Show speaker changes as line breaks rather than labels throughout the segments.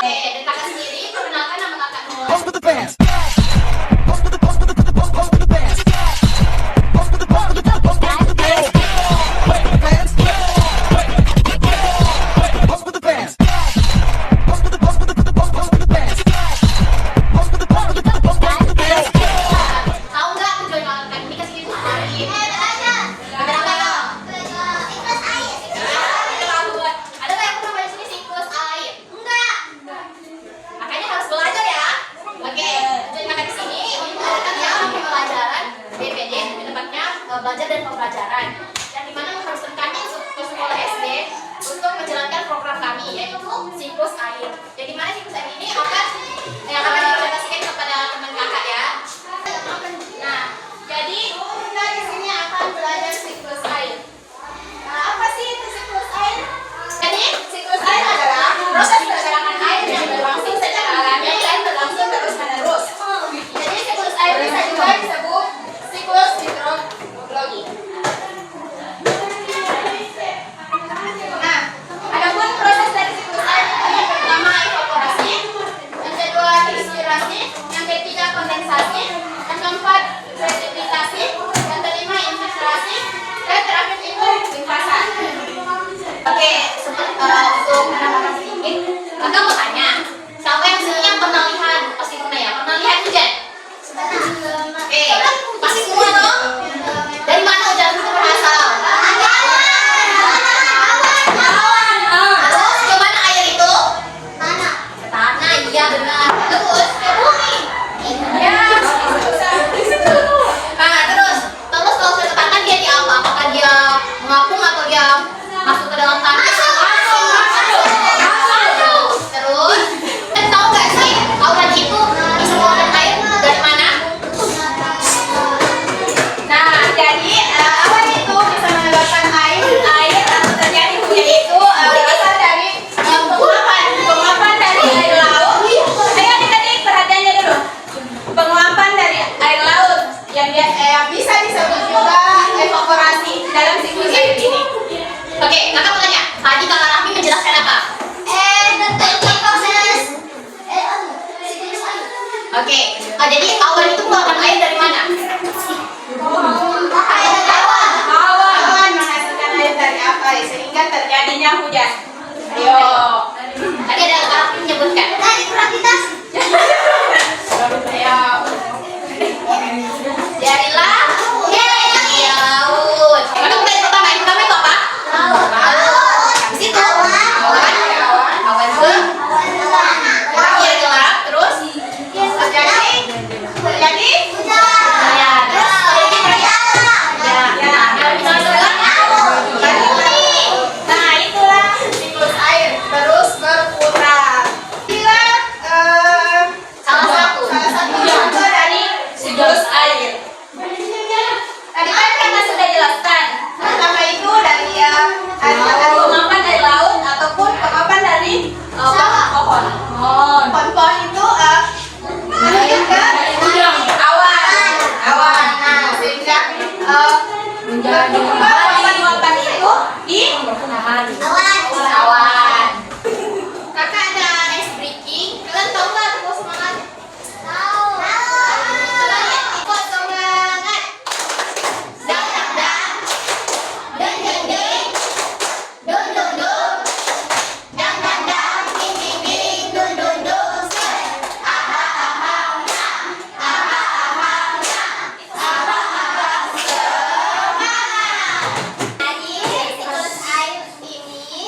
Dan kakak sendiri perkenalkan nama kakakmu.
Pose with the fans.
Tahu nggak tujuan kakak ini kasih itu apa? Beberapa ya. Ada nggak yang pernah baca sini siklus air? Enggak. Makanya harus belajar ya. Oke, tujuan kakak di sini untuk melakukan ya pembelajaran BPD, di tempatnya belajar dan pembelajaran. Yang dimana mengharuskan kami ke sekolah SD untuk menjalankan program kami yaitu siklus air. Jadi mana siklus air ini akan yang akan dipresentasikan kepada teman kakak ya. Nah, jadi kita di sini akan belajar siklus air. Nah, apa sih itu siklus air? Jadi siklus air adalah proses pergerakan air yang berlangsung secara alami dan berlangsung terus menerus. Jadi siklus air bisa juga disebut siklus hidrologi. Nah, adapun proses dari siklus air yang pertama evaporasi, yang kedua inspirasi, yang ketiga kondensasi, yang keempat presipitasi, yang kelima infiltrasi, dan terakhir itu limpasan. Oke, untuk menambahkan sedikit, kakak mau tanya, siapa yang sini yang pernah lihat? Pasti pernah ya, pernah lihat hujan? Oke, pasti semua toh? Dari mana hujan itu berasal? Terus ke mana air itu? Ke tanah, iya benar. Terus ke bumi. Iya. Nah, terus kalau sudah ke tanah dia di apa? Apakah dia mengapung atau dia masuk ke dalam tanah? Terus, dan tahu nggak sih awan itu bisa mengeluarkan air dari mana? Nah, jadi awan itu bisa mengeluarkan air atau terjadi hujan itu berasal dari penguapan dari air laut. Ayo adik-adik perhatiannya dulu. Penguapan dari air laut yang bisa disebut juga evaporasi dalam siklus air ini. Oke, kakak mau tanya. Tadi kakak Raffi menjelaskan apa? Oke, jadi awan itu mengeluarkan air dari mana? Awan menghasilkan air dari apa sehingga terjadinya hujan. Ayo. Tadi ada kakak Raffi menyebutkan. Ayo. Dari laut. Iya, laut. Kakak udah yang pertama itu apa? Laut. Habis itu awan ke air gelap terus terjadi hujan. Ya, terus nah itulah siklus air terus berputar. Inilah salah satu contoh dari siklus air. Tadi kan kakak sudah jelaskan. Pertama itu dari penguapan dari laut ataupun penguapan dari pohon. Pohon itu menunjukkan awan. Nah, sehingga berkumpul penguapan itu di awan. Kakak ada ice breaking. Kalian tahu nggak? Aku semangat. Tahu. Ikut semangat. Dang dang dang. Ding ding ding. Dun dun dun. Dang dang dang. Ding ding ding. Dun dun dun. Aha aha. Aha aha. Aha aha. Semangat. Jadi siklus air ini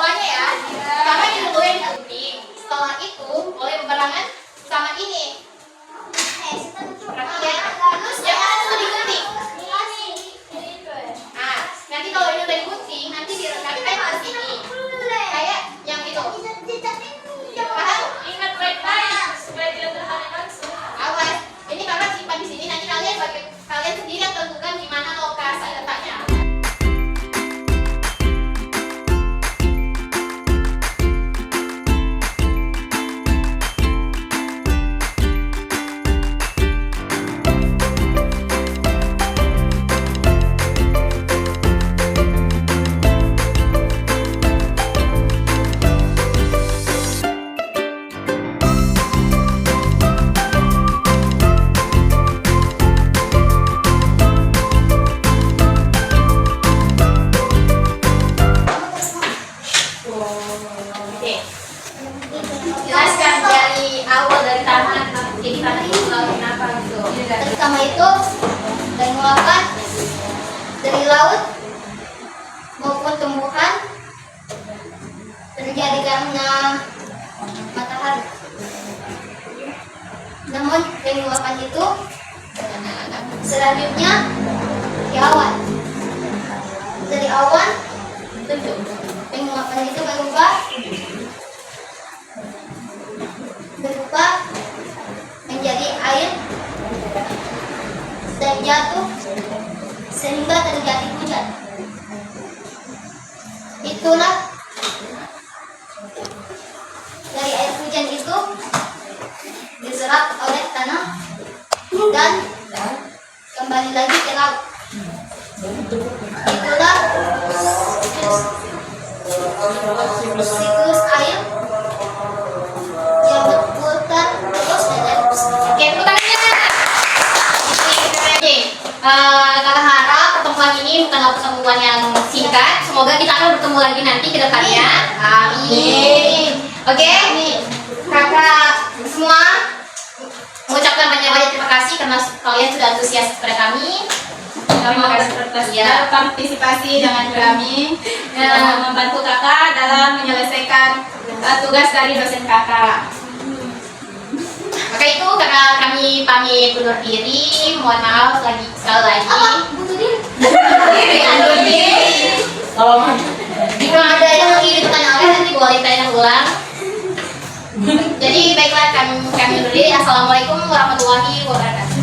polanya ya. Pertama ini dulu yang digunting. Setelah itu boleh berbarengan sama ini. Perhatian. Jangan langsung digunting. Nah, nanti kalau ini udah digunting, nanti direkatkan ke sini. Kayak yang itu. Paham?
Ingat baik-baik supaya tidak tertarik langsung.
Awas. Ini karena simpan di sini. Nanti kalian sendiri yang tentukan di mana lokasi letaknya. Oke. Jelaskan dari awal dari tanah. Jadi tanah itu laut kenapa gitu? Pertama itu dari muapan dari laut maupun tumbuhan terjadi karena matahari. Namun dari muapan itu selanjutnya di awan. Dari awan penguapan itu berubah menjadi air dan jatuh sehingga terjadi hujan. Itulah dari air hujan itu diserap oleh tanah dan kembali lagi ke laut. Itulah siklus air yang berputar terus dan terus. Oke, tepuk tangannya. Oke, kakak harap pertemuan ini bukanlah pertemuan yang singkat. Semoga kita akan bertemu lagi nanti ke depannya. Amin. Oke, kakak semua mengucapkan banyak-banyak terima kasih karena kalian sudah antusias kepada kami.
Terima kasih atas partisipasi dengan kami dan membantu kakak dalam menyelesaikan tugas dari dosen kakak.
Maka itu kakak kami pamit undur diri. Mohon maaf sekali lagi. Undur diri. Jika ada yang ingin ditanyakan nanti boleh tanya ulang. Jadi baiklah kami undur diri. Assalamualaikum warahmatullahi wabarakatuh.